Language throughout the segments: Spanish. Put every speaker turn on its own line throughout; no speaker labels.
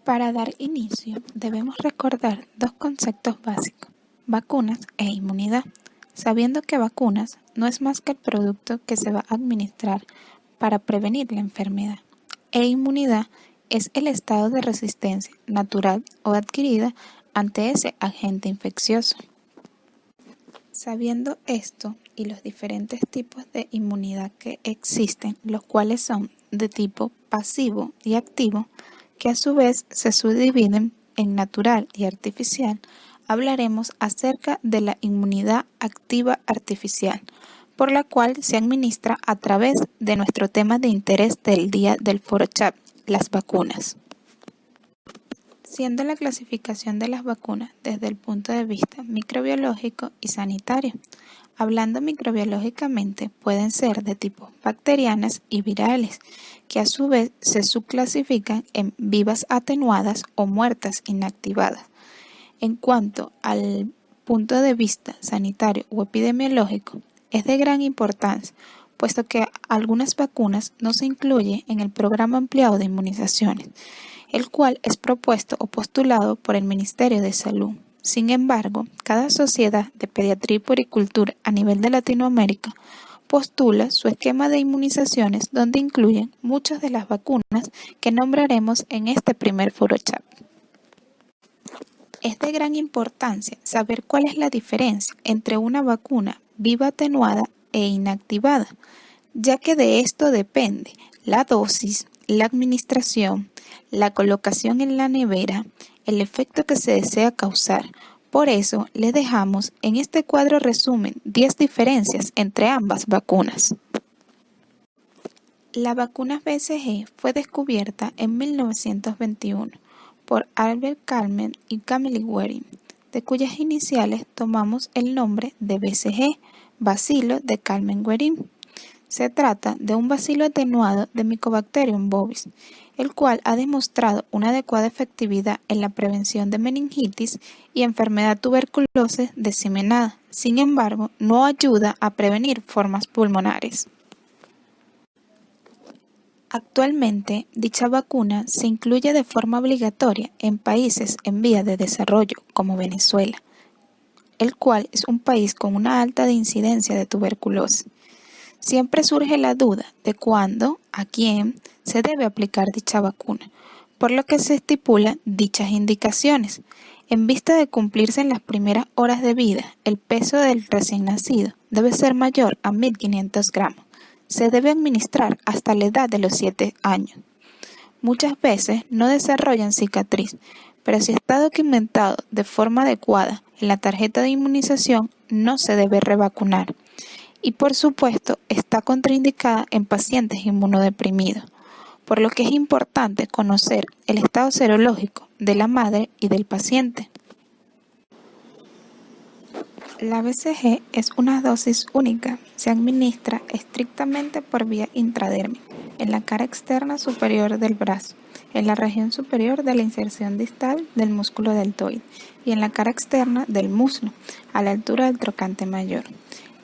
Para dar inicio, debemos recordar dos conceptos básicos, vacunas e inmunidad, sabiendo que vacunas no es más que el producto que se va a administrar para prevenir la enfermedad, e inmunidad es el estado de resistencia natural o adquirida ante ese agente infeccioso. Sabiendo esto y los diferentes tipos de inmunidad que existen, los cuales son de tipo pasivo y activo, que a su vez se subdividen en natural y artificial, hablaremos acerca de la inmunidad activa artificial, por la cual se administra a través de nuestro tema de interés del día del foro chat, las vacunas. Siendo la clasificación de las vacunas desde el punto de vista microbiológico y sanitario. Hablando microbiológicamente, pueden ser de tipo bacterianas y virales, que a su vez se subclasifican en vivas atenuadas o muertas inactivadas. En cuanto al punto de vista sanitario o epidemiológico, es de gran importancia, puesto que algunas vacunas no se incluyen en el programa ampliado de inmunizaciones, el cual es propuesto o postulado por el Ministerio de Salud. Sin embargo, cada sociedad de pediatría y puericultura a nivel de Latinoamérica postula su esquema de inmunizaciones donde incluyen muchas de las vacunas que nombraremos en este primer foro chat. Es de gran importancia saber cuál es la diferencia entre una vacuna viva atenuada e inactivada, ya que de esto depende la dosis, la administración, la colocación en la nevera, el efecto que se desea causar. Por eso, les dejamos en este cuadro resumen 10 diferencias entre ambas vacunas. La vacuna BCG fue descubierta en 1921 por Albert Kalmen y Camille Waring, de cuyas iniciales tomamos el nombre de BCG, bacilo de Kalmen-Waring. Se trata de un bacilo atenuado de Mycobacterium bovis, el cual ha demostrado una adecuada efectividad en la prevención de meningitis y enfermedad tuberculosis diseminada. Sin embargo, no ayuda a prevenir formas pulmonares. Actualmente, dicha vacuna se incluye de forma obligatoria en países en vías de desarrollo, como Venezuela, el cual es un país con una alta incidencia de tuberculosis. Siempre surge la duda de cuándo, a quién se debe aplicar dicha vacuna, por lo que se estipulan dichas indicaciones. En vista de cumplirse en las primeras horas de vida, el peso del recién nacido debe ser mayor a 1.500 gramos. Se debe administrar hasta la edad de los 7 años. Muchas veces no desarrollan cicatriz, pero si está documentado de forma adecuada en la tarjeta de inmunización, no se debe revacunar. Y por supuesto está contraindicada en pacientes inmunodeprimidos, por lo que es importante conocer el estado serológico de la madre y del paciente. La BCG es una dosis única, se administra estrictamente por vía intradérmica, en la cara externa superior del brazo, en la región superior de la inserción distal del músculo deltoide y en la cara externa del muslo, a la altura del trocante mayor.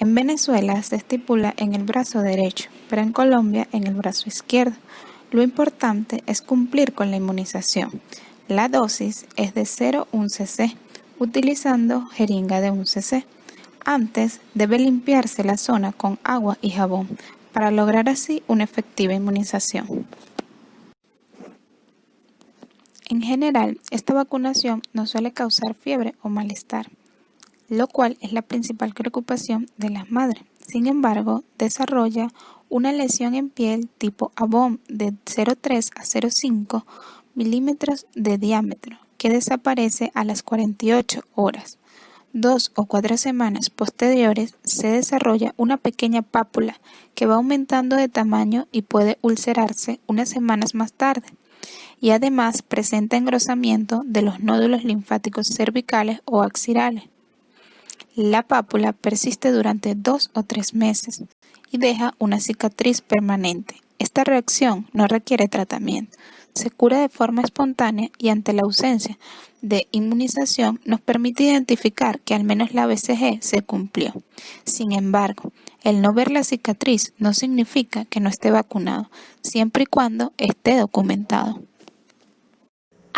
En Venezuela se estipula en el brazo derecho, pero en Colombia en el brazo izquierdo. Lo importante es cumplir con la inmunización. La dosis es de 0,1 cc, utilizando jeringa de 1 cc. Antes debe limpiarse la zona con agua y jabón, para lograr así una efectiva inmunización. En general, esta vacunación no suele causar fiebre o malestar, lo cual es la principal preocupación de las madres. Sin embargo, desarrolla una lesión en piel tipo ABOM de 0,3 a 0,5 milímetros de diámetro, que desaparece a las 48 horas. 2 o 4 semanas posteriores se desarrolla una pequeña pápula que va aumentando de tamaño y puede ulcerarse unas semanas más tarde. Y además presenta engrosamiento de los nódulos linfáticos cervicales o axiales. La pápula persiste durante 2 o 3 meses y deja una cicatriz permanente. Esta reacción no requiere tratamiento, se cura de forma espontánea y ante la ausencia de inmunización nos permite identificar que al menos la BCG se cumplió. Sin embargo, el no ver la cicatriz no significa que no esté vacunado, siempre y cuando esté documentado.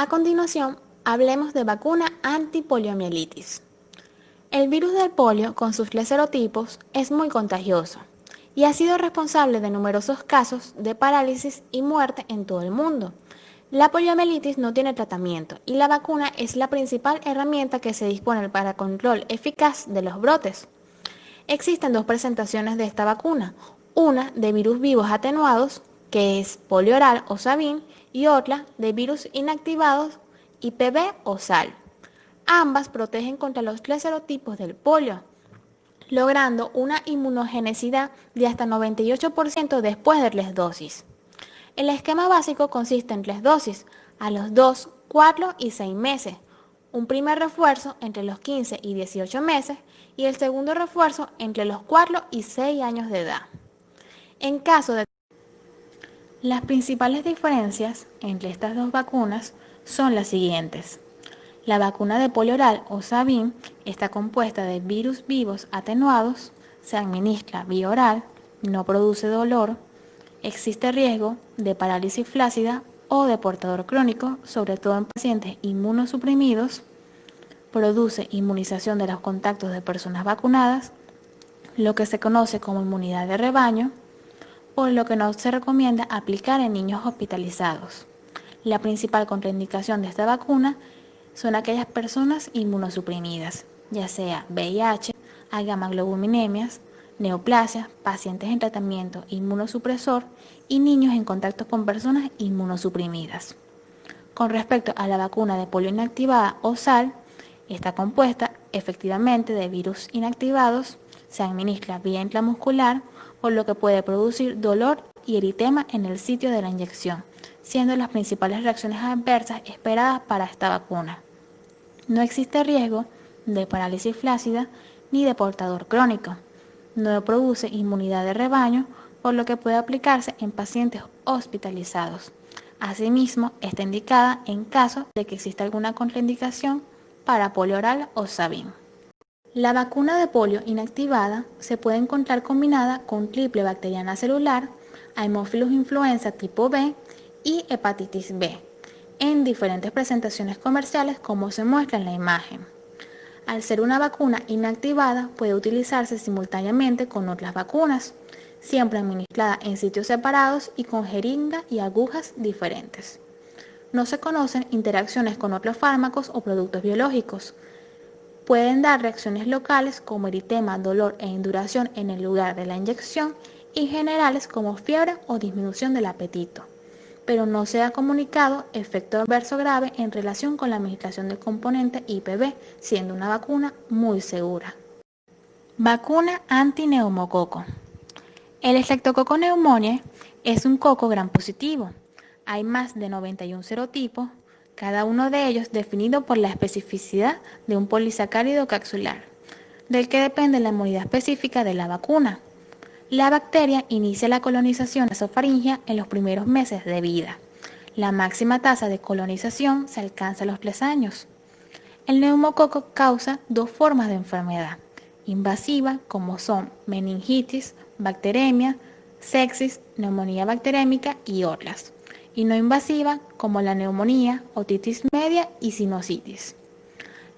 A continuación, hablemos de vacuna antipoliomielitis. El virus del polio, con sus 3 serotipos, es muy contagioso y ha sido responsable de numerosos casos de parálisis y muerte en todo el mundo. La poliomielitis no tiene tratamiento y la vacuna es la principal herramienta que se dispone para control eficaz de los brotes. Existen 2 presentaciones de esta vacuna, una de virus vivos atenuados, que es polio oral o Sabin, y otra de virus inactivados, IPV o SAL. Ambas protegen contra los 3 serotipos del polio, logrando una inmunogenicidad de hasta 98% después de 3 dosis. El esquema básico consiste en 3 dosis, a los 2, 4 y 6 meses, un primer refuerzo entre los 15 y 18 meses y el segundo refuerzo entre los 4 y 6 años de edad. En caso de Las principales diferencias entre estas 2 vacunas son las siguientes. La vacuna de polio oral o Sabin está compuesta de virus vivos atenuados, se administra vía oral, no produce dolor, existe riesgo de parálisis flácida o de portador crónico, sobre todo en pacientes inmunosuprimidos, produce inmunización de los contactos de personas vacunadas, lo que se conoce como inmunidad de rebaño, por lo que no se recomienda aplicar en niños hospitalizados. La principal contraindicación de esta vacuna son aquellas personas inmunosuprimidas, ya sea VIH, gamma-globulminemias, neoplasias, pacientes en tratamiento inmunosupresor y niños en contacto con personas inmunosuprimidas. Con respecto a la vacuna de polio inactivada o SAL, está compuesta efectivamente de virus inactivados, se administra vía intramuscular, por lo que puede producir dolor y eritema en el sitio de la inyección, siendo las principales reacciones adversas esperadas para esta vacuna. No existe riesgo de parálisis flácida ni de portador crónico. No produce inmunidad de rebaño, por lo que puede aplicarse en pacientes hospitalizados. Asimismo, está indicada en caso de que exista alguna contraindicación para polio oral o Sabin. La vacuna de polio inactivada se puede encontrar combinada con triple bacteriana celular, Haemophilus influenza tipo B y hepatitis B, en diferentes presentaciones comerciales como se muestra en la imagen. Al ser una vacuna inactivada, puede utilizarse simultáneamente con otras vacunas, siempre administrada en sitios separados y con jeringa y agujas diferentes. No se conocen interacciones con otros fármacos o productos biológicos. Pueden dar reacciones locales como eritema, dolor e induración en el lugar de la inyección y generales como fiebre o disminución del apetito, pero no se ha comunicado efecto adverso grave en relación con la administración del componente IPV, siendo una vacuna muy segura. Vacuna antineumococo. El Streptococcus pneumoniae es un coco gram positivo. Hay más de 91 serotipos, cada uno de ellos definido por la especificidad de un polisacárido capsular, del que depende la inmunidad específica de la vacuna. La bacteria inicia la colonización nasofaringea en los primeros meses de vida. La máxima tasa de colonización se alcanza a los 3 años. El neumococo causa 2 formas de enfermedad, invasiva como son meningitis, bacteremia, sepsis, neumonía bacterémica y otras, y no invasiva como la neumonía, otitis media y sinusitis.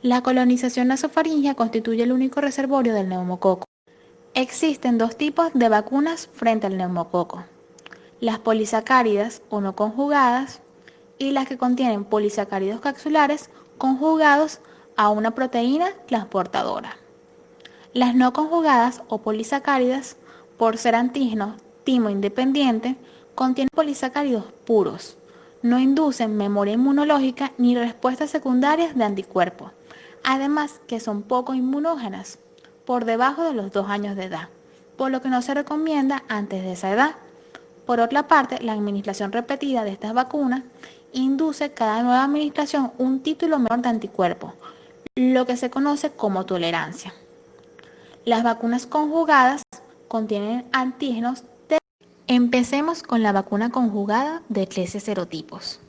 La colonización nasofaringea constituye el único reservorio del neumococo. Existen 2 tipos de vacunas frente al neumococo: las polisacáridas o no conjugadas y las que contienen polisacáridos capsulares conjugados a una proteína transportadora. Las no conjugadas o polisacáridas, por ser antígenos timo independiente, contienen polisacáridos puros, no inducen memoria inmunológica ni respuestas secundarias de anticuerpos, además que son poco inmunógenas, por debajo de los 2 años de edad, por lo que no se recomienda antes de esa edad. Por otra parte, la administración repetida de estas vacunas induce cada nueva administración un título menor de anticuerpos, lo que se conoce como tolerancia. Las vacunas conjugadas contienen antígenos de... Empecemos con la vacuna conjugada de 13 serotipos.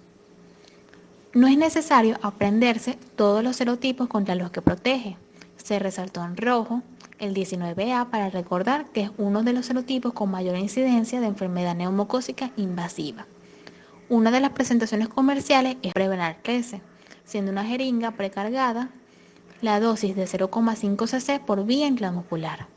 No es necesario aprenderse todos los serotipos contra los que protege. Se resaltó en rojo el 19A para recordar que es uno de los serotipos con mayor incidencia de enfermedad neumocócica invasiva. Una de las presentaciones comerciales es Prevnar 13, siendo una jeringa precargada, la dosis de 0,5 cc por vía intramuscular.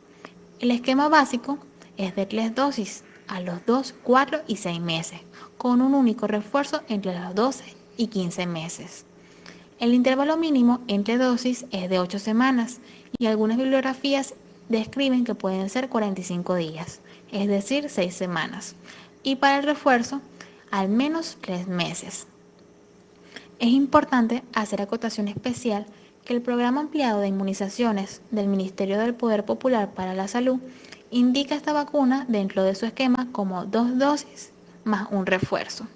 El esquema básico es de 3 dosis a los 2, 4 y 6 meses, con un único refuerzo entre los 12 y 15 meses. El intervalo mínimo entre dosis es de 8 semanas y algunas bibliografías describen que pueden ser 45 días, es decir, 6 semanas, y para el refuerzo, al menos 3 meses. Es importante hacer acotación especial que el programa ampliado de inmunizaciones del Ministerio del Poder Popular para la Salud indica esta vacuna dentro de su esquema como 2 dosis más un refuerzo.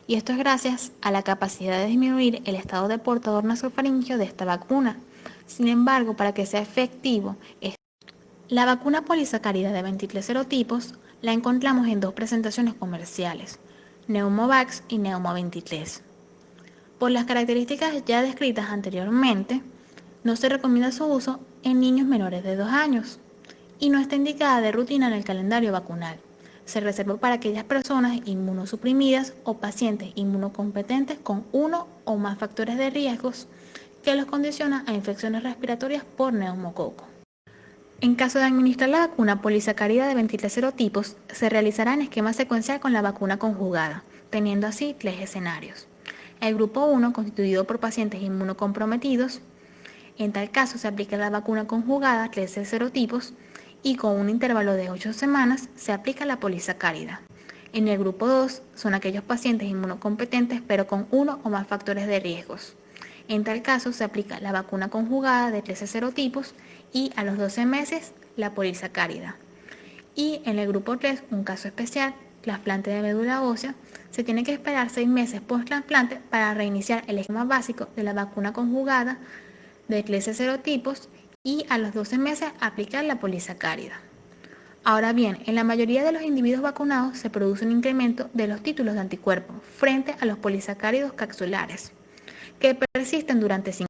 Y esto es gracias a la capacidad de disminuir el estado de portador nasofaríngeo de esta vacuna. Sin embargo, para que sea efectivo, la vacuna polisacárida de 23 serotipos la encontramos en 2 presentaciones comerciales, Pneumovax y Neumo 23. Por las características ya descritas anteriormente, no se recomienda su uso en niños menores de 2 años y no está indicada de rutina en el calendario vacunal. Se reserva para aquellas personas inmunosuprimidas o pacientes inmunocompetentes con uno o más factores de riesgos que los condicionan a infecciones respiratorias por neumococo. En caso de administrar la vacuna polisacárida de 23 serotipos, se realizará en esquema secuencial con la vacuna conjugada, teniendo así 3 escenarios. El grupo 1, constituido por pacientes inmunocomprometidos, en tal caso se aplica la vacuna conjugada 13 serotipos y con un intervalo de 8 semanas se aplica la polisacárida. En el grupo 2 son aquellos pacientes inmunocompetentes pero con uno o más factores de riesgos. En tal caso se aplica la vacuna conjugada de 13 serotipos y a los 12 meses la polisacárida. Y en el grupo 3, un caso especial, trasplante de médula ósea, se tiene que esperar 6 meses post-trasplante para reiniciar el esquema básico de la vacuna conjugada de 13 serotipos y a los 12 meses aplicar la polisacárida. Ahora bien, en la mayoría de los individuos vacunados se produce un incremento de los títulos de anticuerpos frente a los polisacáridos capsulares, que persisten durante 5 años.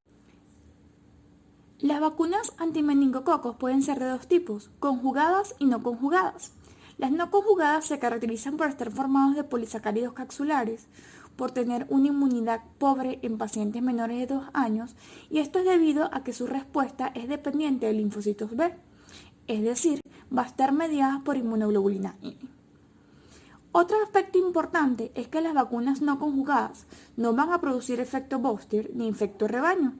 Las vacunas antimeningococos pueden ser de 2 tipos, conjugadas y no conjugadas. Las no conjugadas se caracterizan por estar formados de polisacáridos capsulares, por tener una inmunidad pobre en pacientes menores de 2 años, y esto es debido a que su respuesta es dependiente de linfocitos B, es decir, va a estar mediada por inmunoglobulina N. Otro aspecto importante es que las vacunas no conjugadas no van a producir efecto booster ni efecto rebaño,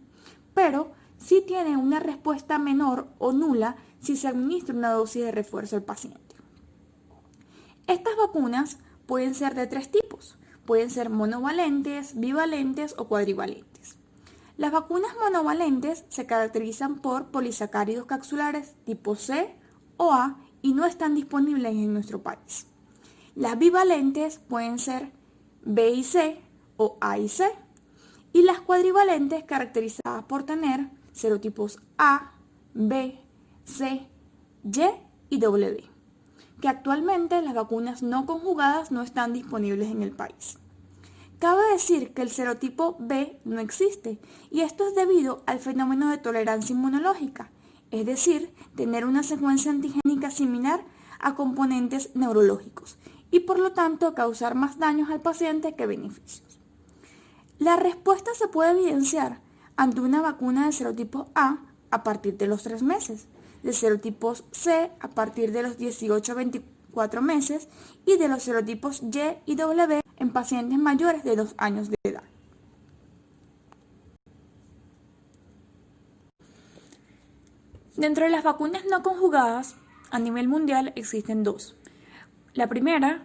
pero sí tienen una respuesta menor o nula si se administra una dosis de refuerzo al paciente. Estas vacunas pueden ser de 3 tipos. Pueden ser monovalentes, bivalentes o cuadrivalentes. Las vacunas monovalentes se caracterizan por polisacáridos capsulares tipo C o A y no están disponibles en nuestro país. Las bivalentes pueden ser B y C o A y C. Y las cuadrivalentes caracterizadas por tener serotipos A, B, C, Y y W, que actualmente las vacunas no conjugadas no están disponibles en el país. Cabe decir que el serotipo B no existe, y esto es debido al fenómeno de tolerancia inmunológica, es decir, tener una secuencia antigénica similar a componentes neurológicos, y por lo tanto causar más daños al paciente que beneficios. La respuesta se puede evidenciar ante una vacuna de serotipo A partir de los 3 meses, de serotipos C a partir de los 18 a 24 meses y de los serotipos Y y W en pacientes mayores de 2 años de edad. Dentro de las vacunas no conjugadas, a nivel mundial existen 2. La primera,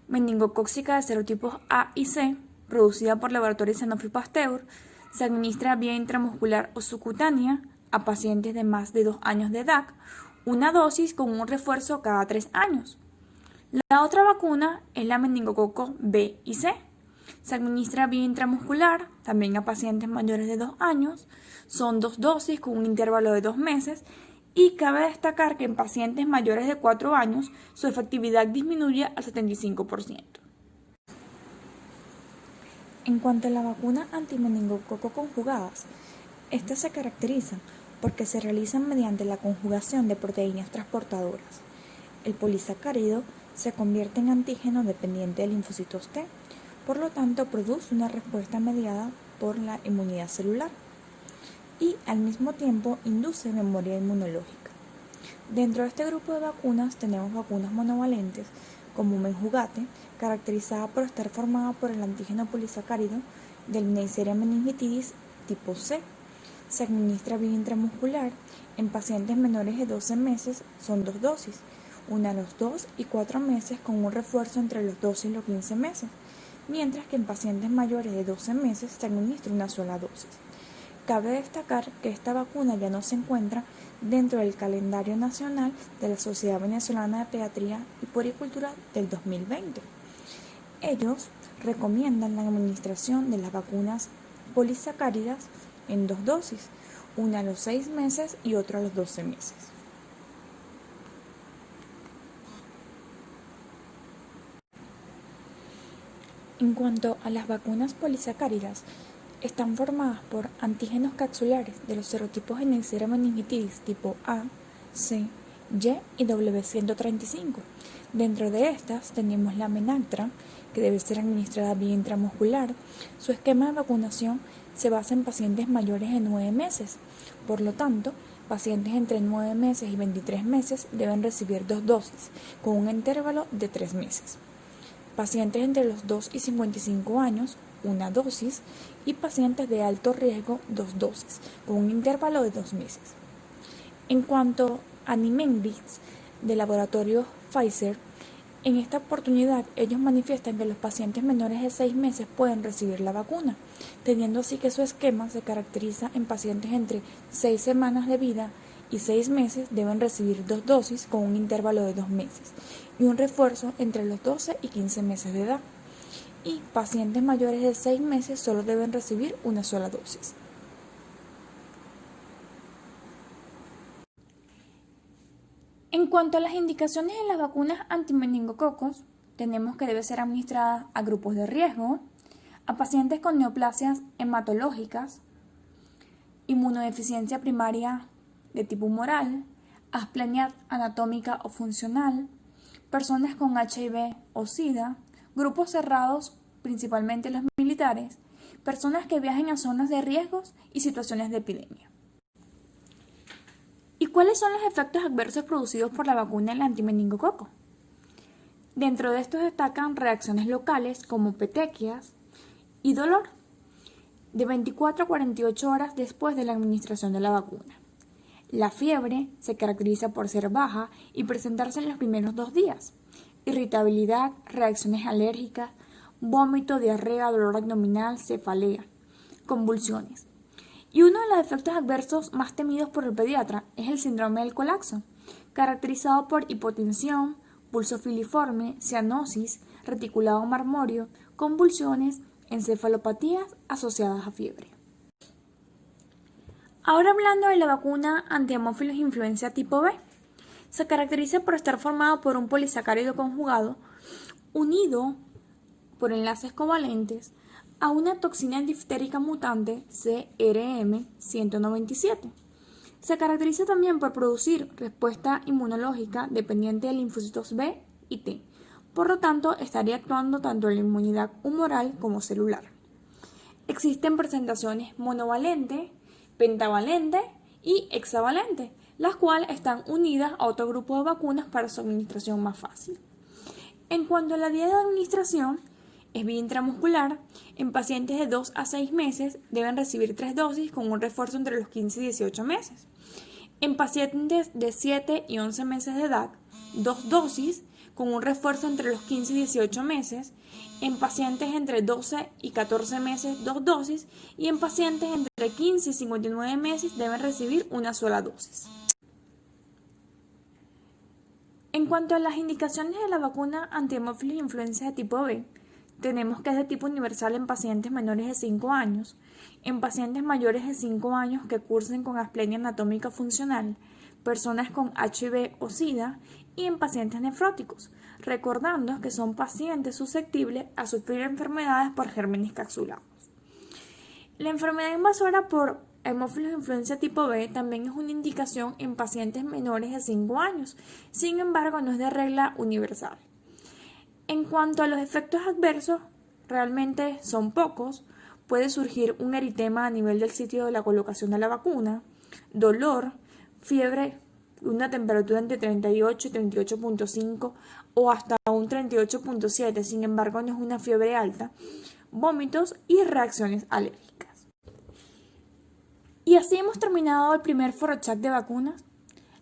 meningocócica de serotipos A y C, producida por Laboratorio Sanofi Pasteur, se administra vía intramuscular o subcutánea a pacientes de más de 2 años de edad, una dosis con un refuerzo cada 3 años. La otra vacuna es la meningococo B y C. Se administra vía intramuscular, también a pacientes mayores de 2 años. Son 2 dosis con un intervalo de 2 meses y cabe destacar que en pacientes mayores de 4 años su efectividad disminuye al 75%.
En cuanto a la vacuna antimeningococo conjugadas, estas se caracterizan porque se realizan mediante la conjugación de proteínas transportadoras. El polisacárido se convierte en antígeno dependiente de linfocitos T, por lo tanto produce una respuesta mediada por la inmunidad celular y al mismo tiempo induce memoria inmunológica. Dentro de este grupo de vacunas tenemos vacunas monovalentes como Menjugate, caracterizada por estar formada por el antígeno polisacárido del Neisseria meningitidis tipo C. Se administra vía intramuscular en pacientes menores de 12 meses, son 2 dosis, una a los 2 y 4 meses con un refuerzo entre los 12 y los 15 meses, mientras que en pacientes mayores de 12 meses se administra una sola dosis. Cabe destacar que esta vacuna ya no se encuentra dentro del calendario nacional de la Sociedad Venezolana de Pediatría y Puericultura del 2020. Ellos recomiendan la administración de las vacunas polisacáridas en 2 dosis, una a los 6 meses y otra a los 12 meses. En cuanto a las vacunas polisacáridas, están formadas por antígenos capsulares de los serotipos de Neisseria meningitidis tipo A, C, Y y W135. Dentro de estas tenemos la Menactra, que debe ser administrada vía intramuscular. Su esquema de vacunación se basa en pacientes mayores de 9 meses. Por lo tanto, pacientes entre 9 meses y 23 meses deben recibir 2 dosis, con un intervalo de 3 meses. Pacientes entre los 2 y 55 años, una dosis, y pacientes de alto riesgo, 2 dosis, con un intervalo de 2 meses. En cuanto a Nimenrix, del laboratorio Pfizer, en esta oportunidad ellos manifiestan que los pacientes menores de 6 meses pueden recibir la vacuna, teniendo así que su esquema se caracteriza en pacientes entre 6 semanas de vida y 6 meses deben recibir 2 dosis con un intervalo de 2 meses y un refuerzo entre los 12 y 15 meses de edad. Y pacientes mayores de 6 meses solo deben recibir una sola dosis.
En cuanto a las indicaciones de las vacunas antimeningococos, tenemos que debe ser administrada a grupos de riesgo, a pacientes con neoplasias hematológicas, inmunodeficiencia primaria de tipo humoral, asplenia anatómica o funcional, personas con HIV o SIDA, grupos cerrados, principalmente los militares, personas que viajen a zonas de riesgos y situaciones de epidemia. ¿Y cuáles son los efectos adversos producidos por la vacuna del antimeningococo? Dentro de estos destacan reacciones locales como petequias y dolor de 24 a 48 horas después de la administración de la vacuna. La fiebre se caracteriza por ser baja y presentarse en los primeros 2 días. Irritabilidad, reacciones alérgicas, vómito, diarrea, dolor abdominal, cefalea, convulsiones. Y uno de los efectos adversos más temidos por el pediatra es el síndrome del colapso, caracterizado por hipotensión, pulso filiforme, cianosis, reticulado marmóreo, convulsiones, encefalopatías asociadas a fiebre. Ahora hablando de la vacuna anti-hemófilos influenza tipo B, se caracteriza por estar formado por un polisacárido conjugado unido por enlaces covalentes a una toxina diftérica mutante CRM197. Se caracteriza también por producir respuesta inmunológica dependiente de linfocitos B y T. Por lo tanto, estaría actuando tanto en la inmunidad humoral como celular. Existen presentaciones monovalente, pentavalente y hexavalente, las cuales están unidas a otro grupo de vacunas para su administración más fácil. En cuanto a la vía de administración, es vía intramuscular. En pacientes de 2 a 6 meses deben recibir 3 dosis con un refuerzo entre los 15 y 18 meses. En pacientes de 7 y 11 meses de edad, 2 dosis con un refuerzo entre los 15 y 18 meses. En pacientes entre 12 y 14 meses, 2 dosis. Y en pacientes entre 15 y 59 meses deben recibir una sola dosis. En cuanto a las indicaciones de la vacuna anti-hemófilos influenza de tipo B, tenemos que es de tipo universal en pacientes menores de 5 años, en pacientes mayores de 5 años que cursen con asplenia anatómica funcional, personas con HIV o SIDA y en pacientes nefróticos, recordando que son pacientes susceptibles a sufrir enfermedades por gérmenes capsulados. La enfermedad invasora por hemófilos influenza tipo B también es una indicación en pacientes menores de 5 años, sin embargo no es de regla universal. En cuanto a los efectos adversos, realmente son pocos. Puede surgir un eritema a nivel del sitio de la colocación de la vacuna, dolor, fiebre, una temperatura entre 38 y 38.5 o hasta un 38.7, sin embargo no es una fiebre alta, vómitos y reacciones alérgicas. Y así hemos terminado el primer ForoChat de vacunas.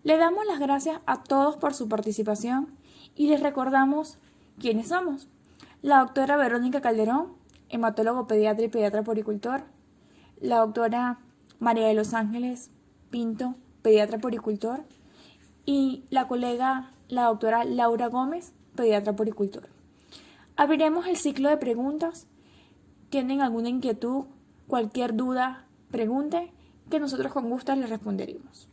Le damos las gracias a todos por su participación y les recordamos quiénes somos. La doctora Verónica Calderón, hematólogo pediatra y pediatra poricultor. La doctora María de los Ángeles Pinto, pediatra poricultor. Y la colega, la doctora Laura Gómez, pediatra poricultor. Abriremos el ciclo de preguntas. ¿Tienen alguna inquietud, cualquier duda, pregunte, que nosotros con gusto les responderemos.